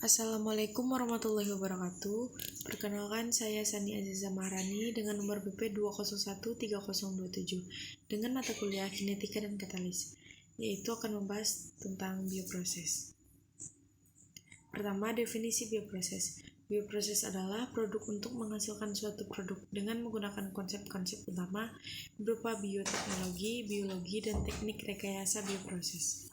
Assalamualaikum warahmatullahi wabarakatuh. Perkenalkan, saya Sani Aziza Maharani dengan nomor BP 2013027 dengan mata kuliah Kinetika dan Katalis, yaitu akan membahas tentang bioproses. Pertama, definisi bioproses. Bioproses adalah produk untuk menghasilkan suatu produk dengan menggunakan konsep-konsep utama berupa bioteknologi, biologi, dan teknik rekayasa bioproses.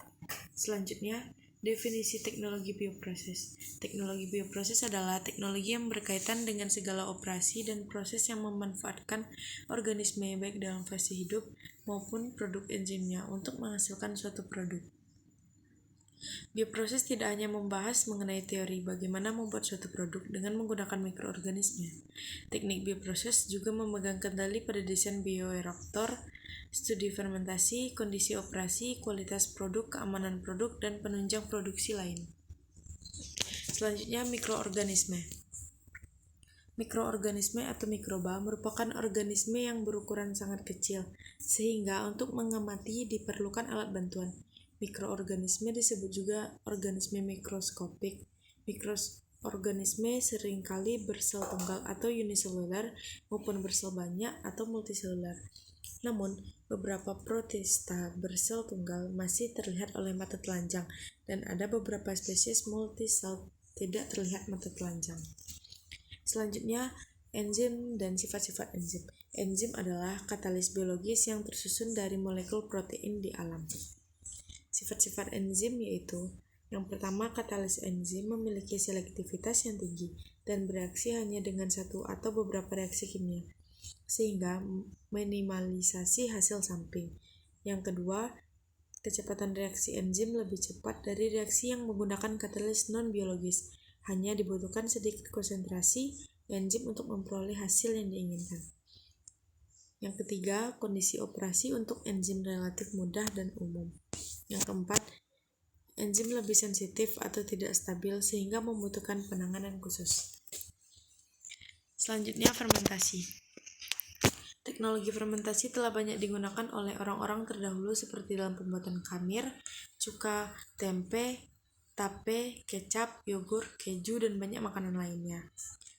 Selanjutnya, definisi teknologi bioproses. Teknologi bioproses adalah teknologi yang berkaitan dengan segala operasi dan proses yang memanfaatkan organisme baik dalam fase hidup maupun produk enzimnya untuk menghasilkan suatu produk. Bioproses tidak hanya membahas mengenai teori bagaimana membuat suatu produk dengan menggunakan mikroorganisme. Teknik bioproses juga memegang kendali pada desain bioreaktor, studi fermentasi, kondisi operasi, kualitas produk, keamanan produk, dan penunjang produksi lain. Selanjutnya, mikroorganisme. Mikroorganisme atau mikroba merupakan organisme yang berukuran sangat kecil, sehingga untuk mengamati diperlukan alat bantuan. Mikroorganisme disebut juga organisme mikroskopik. Mikroorganisme seringkali bersel tunggal atau uniselular maupun bersel banyak atau multiselular. Namun, beberapa protista bersel tunggal masih terlihat oleh mata telanjang dan ada beberapa spesies multisel tidak terlihat mata telanjang. Selanjutnya, enzim dan sifat-sifat enzim. Enzim adalah katalis biologis yang tersusun dari molekul protein di alam. Sifat-sifat enzim yaitu: yang pertama, katalis enzim memiliki selektivitas yang tinggi dan bereaksi hanya dengan satu atau beberapa reaksi kimia, sehingga minimalisasi hasil samping. Yang kedua, kecepatan reaksi enzim lebih cepat dari reaksi yang menggunakan katalis non-biologis. Hanya dibutuhkan sedikit konsentrasi enzim untuk memperoleh hasil yang diinginkan. Yang ketiga, kondisi operasi untuk enzim relatif mudah dan umum. Yang keempat, enzim lebih sensitif atau tidak stabil sehingga membutuhkan penanganan khusus. Selanjutnya, fermentasi. Teknologi fermentasi telah banyak digunakan oleh orang-orang terdahulu seperti dalam pembuatan khamir, cuka, tempe, tape, kecap, yogurt, keju, dan banyak makanan lainnya.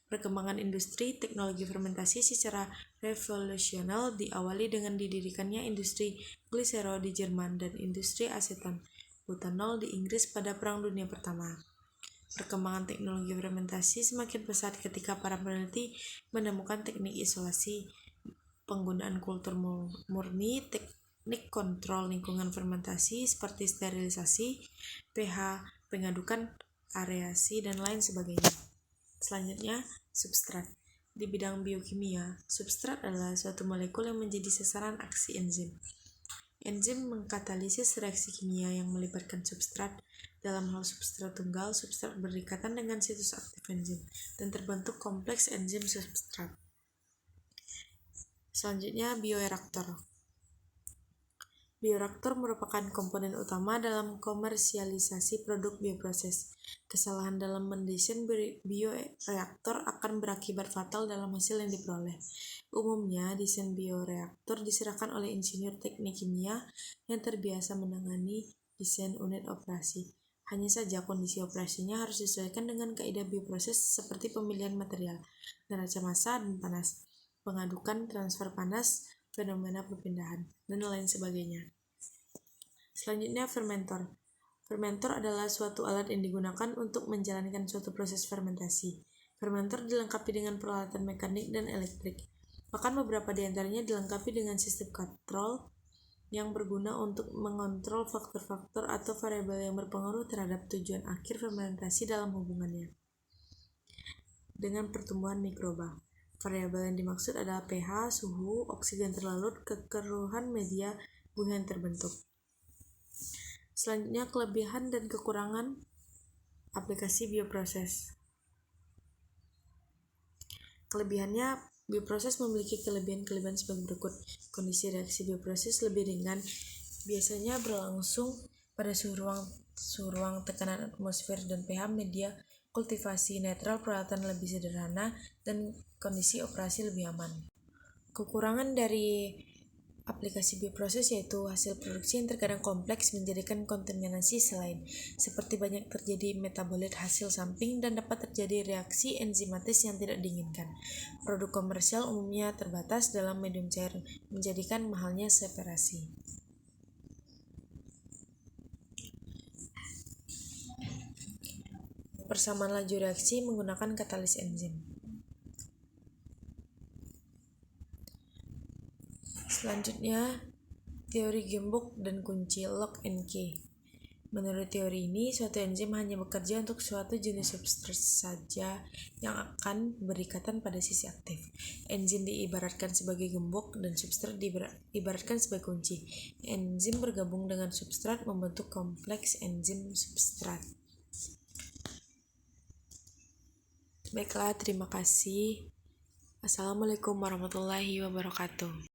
Perkembangan industri teknologi fermentasi secara revolusional diawali dengan didirikannya industri glisero di Jerman dan industri asetan butanol di Inggris pada Perang Dunia Pertama. Perkembangan teknologi fermentasi semakin pesat ketika para peneliti menemukan teknik isolasi, penggunaan kultur murni, teknik kontrol lingkungan fermentasi seperti sterilisasi, pH, pengadukan, areasi, dan lain sebagainya. Selanjutnya, substrat. Di bidang biokimia, substrat adalah suatu molekul yang menjadi sasaran aksi enzim. Enzim mengkatalisis reaksi kimia yang melibatkan substrat. Dalam hal substrat tunggal, substrat berdekatan dengan situs aktif enzim dan terbentuk kompleks enzim substrat. Selanjutnya, bioreaktor. Bioreaktor merupakan komponen utama dalam komersialisasi produk bioproses. Kesalahan dalam mendesain bioreaktor akan berakibat fatal dalam hasil yang diperoleh. Umumnya, desain bioreaktor diserahkan oleh insinyur teknik kimia yang terbiasa menangani desain unit operasi. Hanya saja kondisi operasinya harus disesuaikan dengan kaidah bioproses seperti pemilihan material, neraca massa dan panas, pengadukan transfer panas, fenomena perpindahan, dan lain sebagainya. Selanjutnya, fermentor. Fermentor adalah suatu alat yang digunakan untuk menjalankan suatu proses fermentasi. Fermentor dilengkapi dengan peralatan mekanik dan elektrik. Bahkan beberapa di antaranya dilengkapi dengan sistem kontrol yang berguna untuk mengontrol faktor-faktor atau variabel yang berpengaruh terhadap tujuan akhir fermentasi dalam hubungannya dengan pertumbuhan mikroba. Variabel yang dimaksud adalah pH, suhu, oksigen terlarut, kekeruhan media buah yang terbentuk. Selanjutnya, kelebihan dan kekurangan aplikasi bioproses. Kelebihannya, bioproses memiliki kelebihan-kelebihan sebagai berikut. Kondisi reaksi bioproses lebih ringan, biasanya berlangsung pada suhu ruang, tekanan atmosfer, dan pH media kultivasi netral, peralatan lebih sederhana, dan kondisi operasi lebih aman. Kekurangan dari aplikasi bioproses yaitu hasil produksi yang terkadang kompleks menjadikan kontaminasi selain, seperti banyak terjadi metabolit hasil samping dan dapat terjadi reaksi enzimatis yang tidak diinginkan. Produk komersial umumnya terbatas dalam medium cair, menjadikan mahalnya separasi. Persamaan laju reaksi menggunakan katalis enzim. Selanjutnya, teori gembok dan kunci lock and key. Menurut teori ini, suatu enzim hanya bekerja untuk suatu jenis substrat saja yang akan berikatan pada sisi aktif. Enzim diibaratkan sebagai gembok dan substrat diibaratkan sebagai kunci. Enzim bergabung dengan substrat membentuk kompleks enzim substrat. Baiklah, terima kasih. Assalamualaikum warahmatullahi wabarakatuh.